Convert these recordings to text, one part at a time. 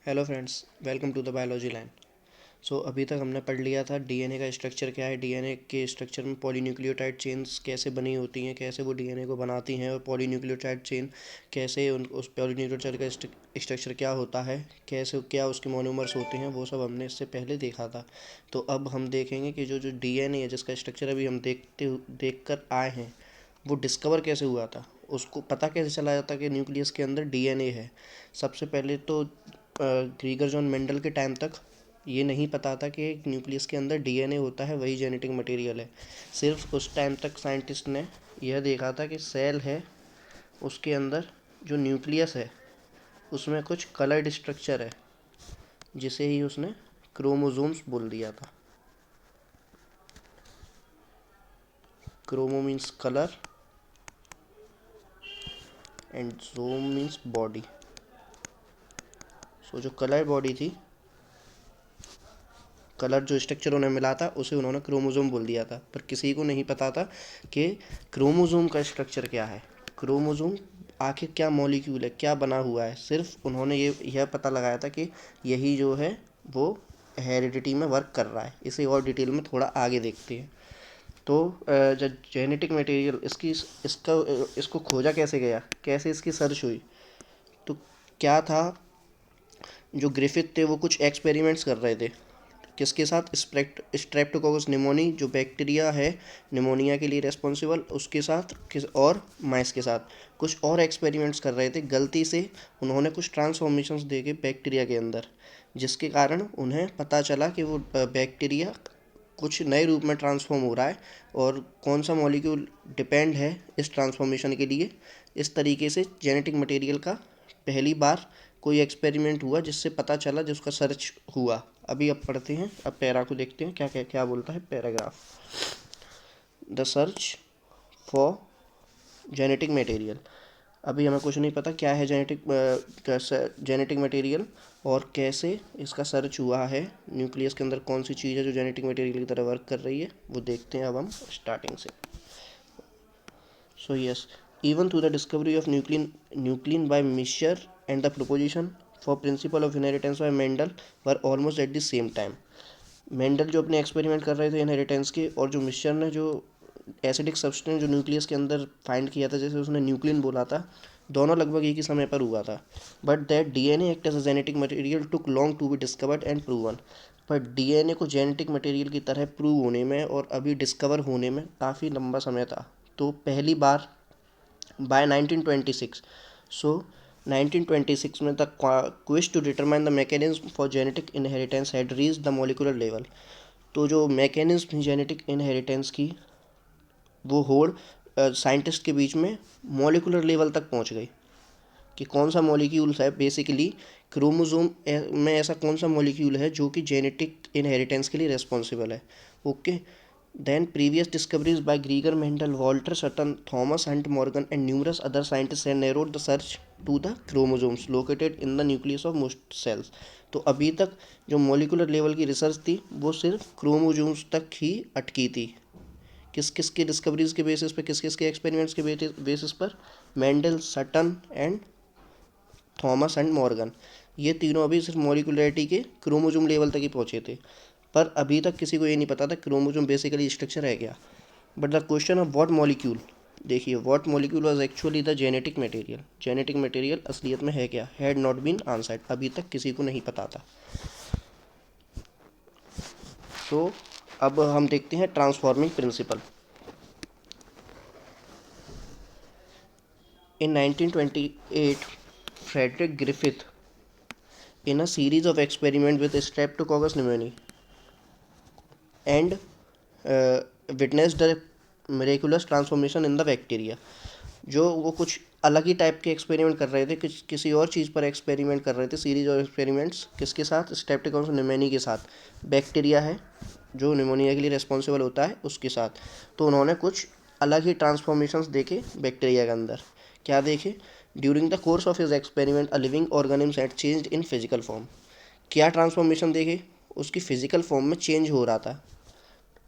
Hello friends, welcome to the biology line. अभी तक हमने पढ़ लिया था डीएनए का स्ट्रक्चर क्या है। डीएनए के स्ट्रक्चर में पॉलीन्यूक्लियोटाइड चेन्स कैसे बनी होती हैं, कैसे वो डीएनए को बनाती हैं, और पॉलीन्यूक्लियोटाइड चेन कैसे उस पॉलीन्यूक्लियोटाइड का स्ट्रक्चर क्या होता है, कैसे क्या उसके मोनोमर्स होते हैं, वो सब हमने इससे पहले देखा था। तो अब हम देखेंगे कि जो जो डीएनए है जिसका स्ट्रक्चर अभी हम देख कर आए हैं, वो डिस्कवर कैसे हुआ था। उसको पता कैसे चला जाता कि न्यूक्लियस के अंदर डीएनए है। सबसे पहले तो ग्रीगर जॉन मेंडल के टाइम तक ये नहीं पता था कि न्यूक्लियस के अंदर डीएनए होता है, वही जेनेटिक मटेरियल है। सिर्फ उस टाइम तक साइंटिस्ट ने यह देखा था कि सेल है, उसके अंदर जो न्यूक्लियस है उसमें कुछ कलर्ड स्ट्रक्चर है, जिसे ही उसने क्रोमोसोम्स बोल दिया था। क्रोमो मीन्स कलर एंड जोम मीन्स बॉडी। जो कलर बॉडी थी, कलर जो स्ट्रक्चर उन्हें मिला था उसे उन्होंने क्रोमोसोम बोल दिया था, पर किसी को नहीं पता था कि क्रोमोसोम का स्ट्रक्चर क्या है, क्रोमोसोम आखिर क्या मॉलिक्यूल है, क्या बना हुआ है। सिर्फ उन्होंने यह पता लगाया था कि यही जो है वो हेरिडिटी में वर्क कर रहा है। इसे और डिटेल में थोड़ा आगे देखते हैं। तो जब जेनेटिक मटेरियल इसको खोजा कैसे गया, कैसे इसकी सर्च हुई, तो क्या था, जो ग्रिफिथ थे वो कुछ एक्सपेरिमेंट्स कर रहे थे। किसके साथ? स्ट्रेप्टोकोकस निमोनी, जो बैक्टीरिया है निमोनिया के लिए रेस्पॉन्सिबल, उसके साथ किस और माइस के साथ कुछ और एक्सपेरिमेंट्स कर रहे थे। गलती से उन्होंने कुछ ट्रांसफॉर्मेशंस दे के बैक्टीरिया के अंदर, जिसके कारण उन्हें पता चला कि वो बैक्टीरिया कुछ नए रूप में ट्रांसफॉर्म हो रहा है, और कौन सा मॉलिक्यूल डिपेंड है इस ट्रांसफॉर्मेशन के लिए। इस तरीके से जेनेटिक मटेरियल का पहली बार कोई एक्सपेरिमेंट हुआ, जिससे पता चला, जिसका सर्च हुआ। अभी अब पढ़ते हैं, अब पैरा को देखते हैं क्या क्या क्या बोलता है paragraph. The search for genetic material. अभी हमें कुछ नहीं पता क्या है जेनेटिक मटेरियल, और कैसे इसका सर्च हुआ है। न्यूक्लियस के अंदर कौन सी चीज़ है जो जेनेटिक मटेरियल की तरह वर्क कर रही है, वो देखते हैं अब हम स्टार्टिंग से। Yes, even through the discovery of nuclein by Miescher and the proposition for principle of inheritance by Mendel were almost at the same time. Mendel जो अपने एक्सपेरिमेंट कर रहे थे इनहेरिटेंस के, और जो मिक्सचर ने जो एसिडिक सब्सटेंस जो न्यूक्लियस के अंदर फाइंड किया था, जैसे उसने न्यूक्लिन बोला था, दोनों लगभग एक ही समय पर हुआ था। But that DNA act as a genetic material took long to be discovered and proven. But DNA को जेनेटिक मटेरियल की तरह प्रूव होने में और अभी डिस्कवर होने में काफ़ी लंबा समय था। तो पहली बार by 1926. So 1926 में the quest to determine the mechanism for genetic inheritance had reached the molecular level. तो जो मैकेनिज्म थी जेनेटिक इनहेरिटेंस की, वो होड़ साइंटिस्ट के बीच में मॉलिकुलर लेवल तक पहुंच गई कि कौन सा मॉलिक्यूल है बेसिकली क्रोमोसोम में, ऐसा कौन सा मॉलिक्यूल है जो कि जेनेटिक इनहेरिटेंस के लिए रिस्पॉन्सिबल है। Okay. Then previous discoveries by Gregor Mendel, Walter Sutton, Thomas Hunt Morgan and numerous other scientists have narrowed the search to the chromosomes located in the nucleus of most cells. तो अभी तक जो molecular level की research थी वो सिर्फ chromosomes तक ही अटकी थी। किस किस के डिस्कवरीज के बेसिस पे, किस किस के एक्सपेरिमेंट्स के बेसिस पर? Mendel, Sutton and Thomas and Morgan. ये तीनों अभी सिर्फ मॉलिकुलरिटी के क्रोमोजोम लेवल तक ही पहुँचे थे, पर अभी तक किसी को ये नहीं पता था क्रोमोजोम बेसिकली स्ट्रक्चर है क्या। But the question of what molecule, देखिए what molecule was actually the genetic material, genetic material असलियत में है क्या, हैड नॉट बीन आंसर्ड, अभी तक किसी को नहीं पता था। तो अब हम देखते हैं transforming principle. In 1928 Frederick Griffith, in a series of experiments with Streptococcus pneumoniae and witnessed a miraculous transformation in the bacteria। जो वो कुछ अलग ही टाइप के एक्सपेरिमेंट कर रहे थे, किसी और चीज़ पर एक्सपेरिमेंट कर रहे थे। सीरीज ऑफ एक्सपेरिमेंट्स किसके साथ? स्ट्रेप्टोकोकस निमोनिया के साथ। बैक्टीरिया है जो निमोनिया के लिए रिस्पॉन्सिबल होता है, उसके साथ। तो उन्होंने कुछ अलग ही ट्रांसफॉर्मेशंस देखे बैक्टीरिया के अंदर। क्या देखे? During the course of his experiment a living organism had changed in physical form. क्या ट्रांसफॉर्मेशन देखे? उसकी फिजिकल फॉर्म में चेंज हो रहा था,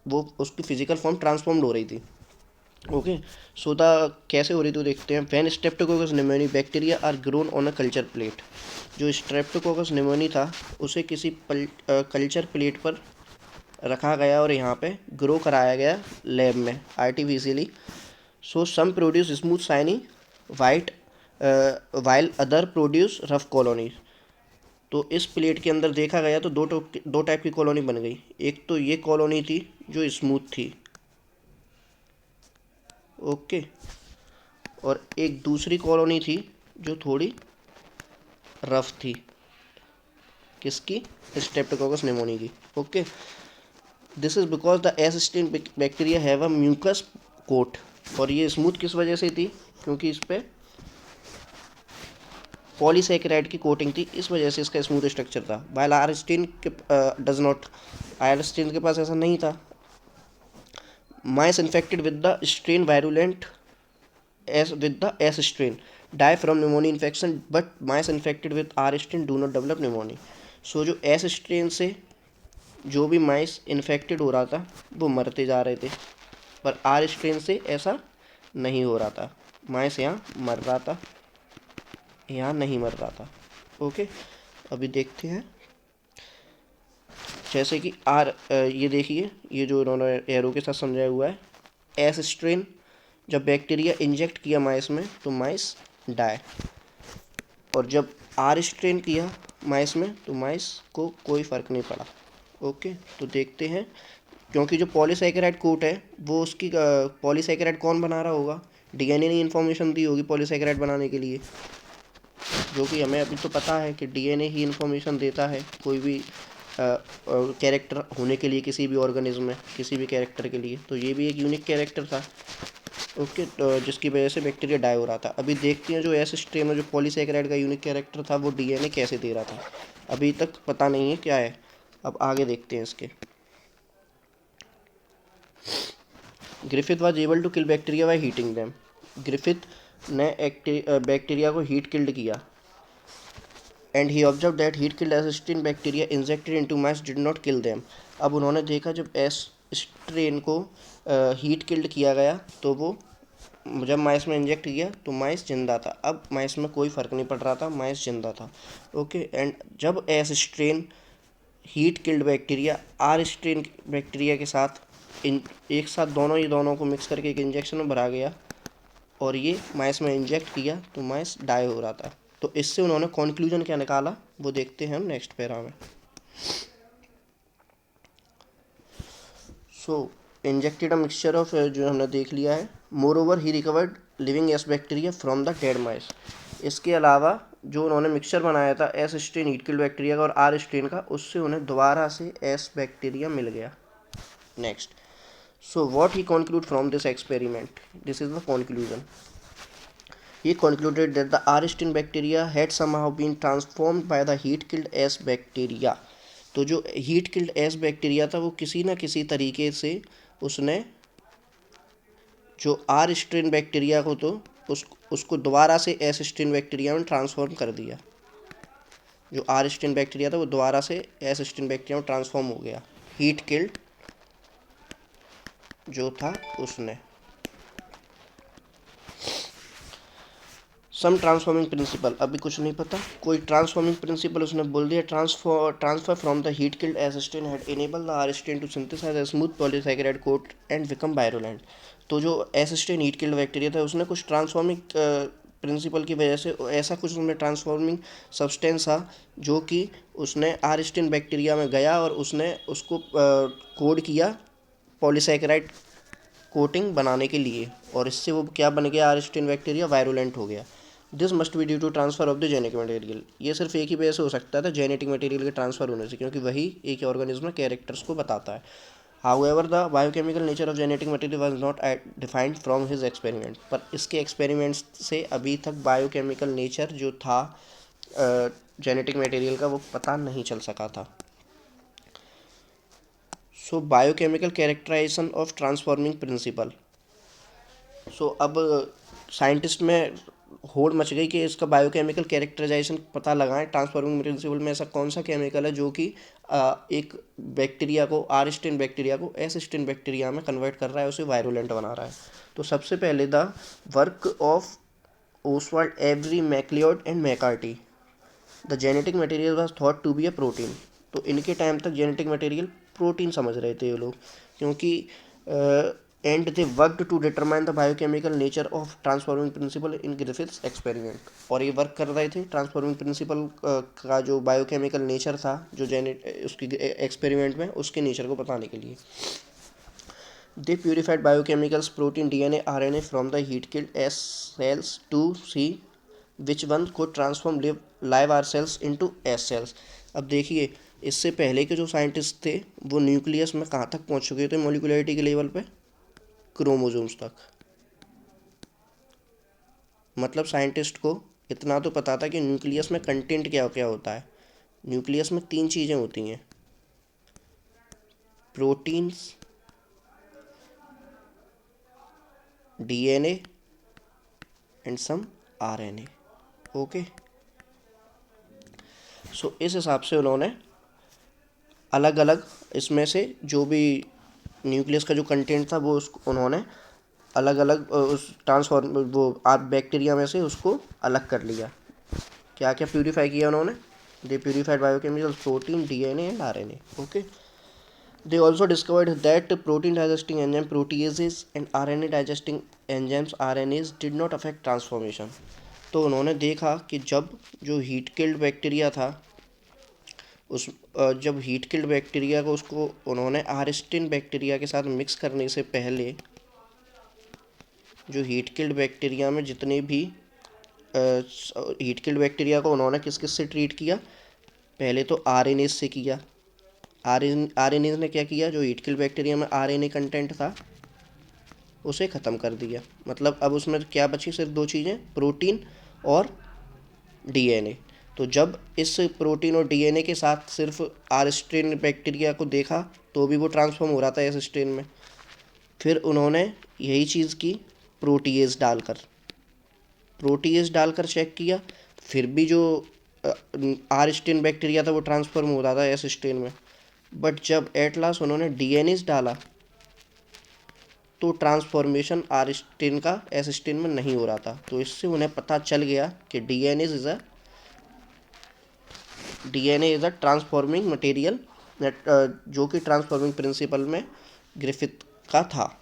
वो उसकी फिजिकल फॉर्म ट्रांसफॉर्म्ड हो रही थी। ओके, सो द कैसे हो रही तो देखते हैं। When Streptococcus pneumoniae bacteria are grown on a culture plate. जो स्ट्रेप्टोकोकस निमोनी था उसे किसी कल्चर प्लेट पर रखा गया और यहाँ पे ग्रो कराया गया लैब में artificially. So some produce smooth shiny white while other produce rough colonies. तो इस प्लेट के अंदर देखा गया तो दो टाइप की कॉलोनी बन गई। एक तो ये कॉलोनी थी जो स्मूथ थी, ओके, और एक दूसरी कॉलोनी थी जो थोड़ी रफ थी। किसकी? स्ट्रेप्टोकोकस निमोनी की। Okay, this is because the S strain bacteria have a mucus coat. और ये स्मूथ किस वजह से थी? क्योंकि इस पे पॉलीसेकेराइड की कोटिंग थी, इस वजह से इसका स्मूथ स्ट्रक्चर था। वाइल आर स्टेन के डज नॉट, आर स्टेन के पास ऐसा नहीं था। Mice infected with the strain virulent as with the S strain die from pneumonia infection but mice infected with R strain do not develop pneumonia। सो जो S strain से जो भी माइस infected हो रहा था वो मरते जा रहे थे, पर R strain से ऐसा नहीं हो रहा था। माइस यहाँ मर रहा था, यहाँ नहीं मर रहा था। ओके, अभी देखते हैं। जैसे कि ये देखिए, ये जो इन्होंने एरो के साथ समझाया हुआ है, एस स्ट्रेन जब बैक्टीरिया इंजेक्ट किया माइस में तो माइस डाई, और जब आर स्ट्रेन किया माइस में तो माइस को कोई फ़र्क नहीं पड़ा। ओके, तो देखते हैं। क्योंकि जो पॉलीसैकेराइड कोट है वो उसकी पॉलीसैकेराइड कौन बना रहा होगा? डीएनए ने इन्फॉर्मेशन दी होगी पॉलीसैकेराइड बनाने के लिए, जो कि हमें अभी तो पता है कि डीएनए ही इन्फॉर्मेशन देता है कोई भी कैरेक्टर होने के लिए, किसी भी ऑर्गेनिज्म में किसी भी कैरेक्टर के लिए। तो ये भी एक यूनिक कैरेक्टर था, ओके, तो जिसकी वजह से बैक्टीरिया डाई हो रहा था। अभी देखते हैं जो एस स्ट्रेन में जो पॉलीसैकेराइड का यूनिक कैरेक्टर था वो डीएनए कैसे दे रहा था। अभी तक पता नहीं है क्या है, अब आगे देखते हैं इसके। Griffith was able to kill bacteria by heating them. Griffith ने बैक्टीरिया को हीट किल्ड किया, and he observe that heat killed S strain bacteria injected into mice did not kill them. अब उन्होंने देखा जब एस स्ट्रेन को heat killed किया गया तो वो जब माइस में इंजेक्ट किया तो माइस जिंदा था। अब माइस में कोई फ़र्क नहीं पड़ रहा था, माइस जिंदा था। ओके, एंड जब S strain heat killed bacteria R strain bacteria के साथ एक साथ दोनों को मिक्स करके एक इंजेक्शन में भरा गया और ये माइस में इंजेक्ट किया तो माइस डाई हो रहा था। तो इससे उन्होंने कॉन्क्लूजन क्या निकाला वो देखते हैं हम नेक्स्ट पैरा में। So injected a mixture of, जो हमने देख लिया है। Moreover he recovered living S bacteria from the dead mice. इसके अलावा जो उन्होंने मिक्सचर बनाया था S strain heat killed bacteria का और आर स्ट्रेन का, उससे उन्हें दोबारा से एस बैक्टीरिया मिल गया। Next, so what he conclude from this experiment, this is the conclusion. He concluded that the R-stain bacteria had somehow been transformed by the heat-killed S bacteria। तो जो heat killed S bacteria था वो किसी ना किसी तरीके से उसने जो आर स्ट्रेन बैक्टीरिया को तो उसको दोबारा से एस स्ट्रेन बैक्टीरिया में ट्रांसफॉर्म कर दिया। जो आर स्ट्रेन बैक्टीरिया था वो दोबारा से एस स्ट्रेन बैक्टीरिया में ट्रांसफॉर्म हो गया, हीट किल्ड जो था उसने। सम ट्रांसफॉर्मिंग प्रिंसिपल, अभी कुछ नहीं पता, कोई ट्रांसफॉर्मिंग प्रिंसिपल उसने बोल दिया। Transfer from the heat killed S strain had enable the R strain to synthesise a smooth polysaccharide coat and become virulent. तो जो S strain heat killed bacteria था उसने कुछ ट्रांसफॉर्मिंग प्रिंसिपल की वजह से ऐसा कुछ उसमें ट्रांसफॉर्मिंग सब्सटेंस था जो कि उसने आर स्ट्रेन बैक्टीरिया में गया और उसने उसको कोड किया पॉलीसैकेराइड कोटिंग बनाने के लिए, और इससे वो क्या बन गया? आर स्ट्रेन बैक्टीरिया वायरुलेंट हो गया। This must be due to transfer of the genetic material. ये सिर्फ एक ही वजह से हो सकता था, जेनेटिक मटेरियल के ट्रांसफर होने से, क्योंकि वही एक ऑर्गेनिज्म में कैरेक्टर्स को बताता है। However the biochemical nature of genetic material was not defined from his experiment. पर इसके एक्सपेरिमेंट्स से अभी तक बायोकेमिकल नेचर जो था जेनेटिक मटेरियल का वो पता नहीं चल सका था। So biochemical characterisation of transforming principle. So अब साइंटिस्ट में होड़ मच गई कि इसका बायोकेमिकल कैरेक्टराइजेशन पता लगाएं, ट्रांसफॉर्मिंग प्रिंसिपल में ऐसा कौन सा केमिकल है जो कि एक बैक्टीरिया को, आर स्टेन बैक्टीरिया को एस स्टेन बैक्टीरिया में कन्वर्ट कर रहा है, उसे वायरुलेंट बना रहा है। तो सबसे पहले the work of Oswald Avery MacLeod and McCarty, the genetic material was thought to be a protein. तो इनके टाइम तक जेनेटिक मटेरियल प्रोटीन समझ रहे थे ये लोग, क्योंकि and they worked to determine the biochemical nature of transforming principle in Griffith's experiment. और ये वर्क कर रहे थे ट्रांसफॉर्मिंग प्रिंसिपल का जो बायोकेमिकल नेचर था, जो उसकी एक्सपेरिमेंट में उसके नेचर को बताने के लिए। They purified biochemicals protein, DNA, RNA from the heat-killed S cells to see which one could transform live R cells into S cells। अब देखिए, इससे पहले के जो साइंटिस्ट थे वो न्यूक्लियस में कहाँ तक पहुँच चुके थे मॉलिक्यूलरिटी के लेवल पे? क्रोमोजोम्स तक। मतलब साइंटिस्ट को इतना तो पता था कि न्यूक्लियस में कंटेंट क्या क्या होता है। न्यूक्लियस में 3 चीज़ें होती हैं, proteins, DNA and some RNA। Okay, so इस हिसाब से उन्होंने अलग अलग इसमें से जो भी न्यूक्लियस का जो कंटेंट था वो उसको उन्होंने अलग अलग उस ट्रांसफॉर्म वो बैक्टीरिया में से उसको अलग कर लिया। क्या क्या प्यूरीफाई किया उन्होंने? They purified biochemical protein, DNA and RNA। Okay, they also discovered that protein digesting enzyme proteases and RNA digesting enzymes RNAs did not affect transformation। तो उन्होंने देखा कि जब जो हीट किल्ड बैक्टीरिया था उस जब हीट किल्ड बैक्टीरिया को उसको उन्होंने आरस्टिन बैक्टीरिया के साथ मिक्स करने से पहले, जो हीट किल्ड बैक्टीरिया में जितने भी हीट किल्ड बैक्टीरिया को उन्होंने किस किस से ट्रीट किया? पहले तो RNA से किया। RNA ने क्या किया? जो हीट किल्ड बैक्टीरिया में RNA कंटेंट था उसे ख़त्म कर दिया। मतलब अब उसमें क्या बची? सिर्फ 2 चीज़ें, प्रोटीन और DNA। तो जब इस प्रोटीन और DNA के साथ सिर्फ आर स्ट्रेन बैक्टीरिया को देखा तो भी वो ट्रांसफॉर्म हो रहा था एस स्ट्रेन में। फिर उन्होंने यही चीज़ की प्रोटीएज डालकर चेक किया, फिर भी जो आर स्ट्रेन बैक्टीरिया था वो ट्रांसफॉर्म हो रहा था एस स्ट्रेन में। बट जब एट लास्ट उन्होंने डीएनएज डाला तो ट्रांसफॉर्मेशन आर स्ट्रेन का एस स्ट्रेन में नहीं हो रहा था। तो इससे उन्हें पता चल गया कि DNA is a transforming material, जो कि ट्रांसफॉर्मिंग प्रिंसिपल में ग्रिफिथ का था।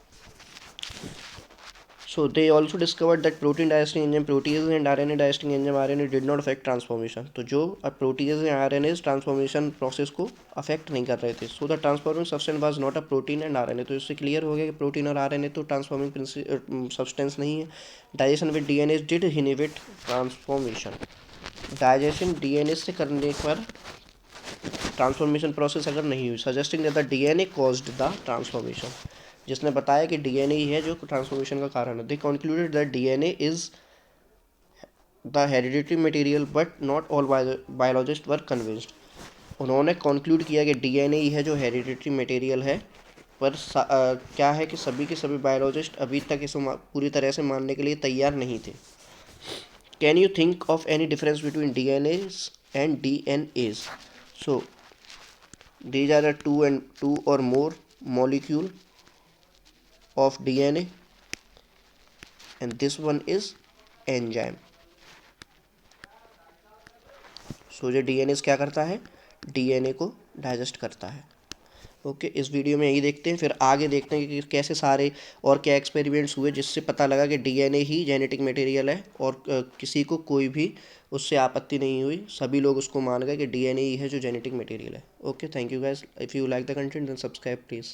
So they also discovered that protein digesting enzyme proteases and RNA digesting enzyme RNA did not affect transformation। तो जो proteases या RNA ट्रांसफॉर्मेशन प्रोसेस को अफेक्ट नहीं कर रहे थे। So the transforming substance was not a protein and RNA। तो इससे क्लियर हो गया कि प्रोटीन और RNA तो ट्रांसफॉर्मिंग सब्सटेंस नहीं है। Digestion with DNA did inhibit transformation. Digestion DNA से करने पर ट्रांसफॉर्मेशन प्रोसेस अगर नहीं हुई, suggesting that the DNA caused the transformation, जिसने बताया कि DNA ही है जो ट्रांसफॉर्मेशन का कारण है। दे concluded that DNA is the hereditary material but not all biologist were convinced. उन्होंने कंक्लूड किया कि DNA ही है जो हेरिडिटरी मटेरियल है, पर क्या है कि सभी के सभी बायोलॉजिस्ट अभी तक इसे पूरी तरह से मानने के लिए तैयार नहीं थे। Can you think of any difference between DNAs and DNAs? So these are the two or more molecule of DNA and this one is enzyme। सो जो DNA क्या करता है? DNA को डाइजेस्ट करता है। ओके, इस वीडियो में यही देखते हैं, फिर आगे देखते हैं कि कैसे सारे और क्या एक्सपेरिमेंट्स हुए जिससे पता लगा कि DNA ही जेनेटिक मटेरियल है और किसी को कोई भी उससे आपत्ति नहीं हुई, सभी लोग उसको मान गए कि DNA ही है जो जेनेटिक मटेरियल है। Okay, thank you guys. If you like the content then subscribe please.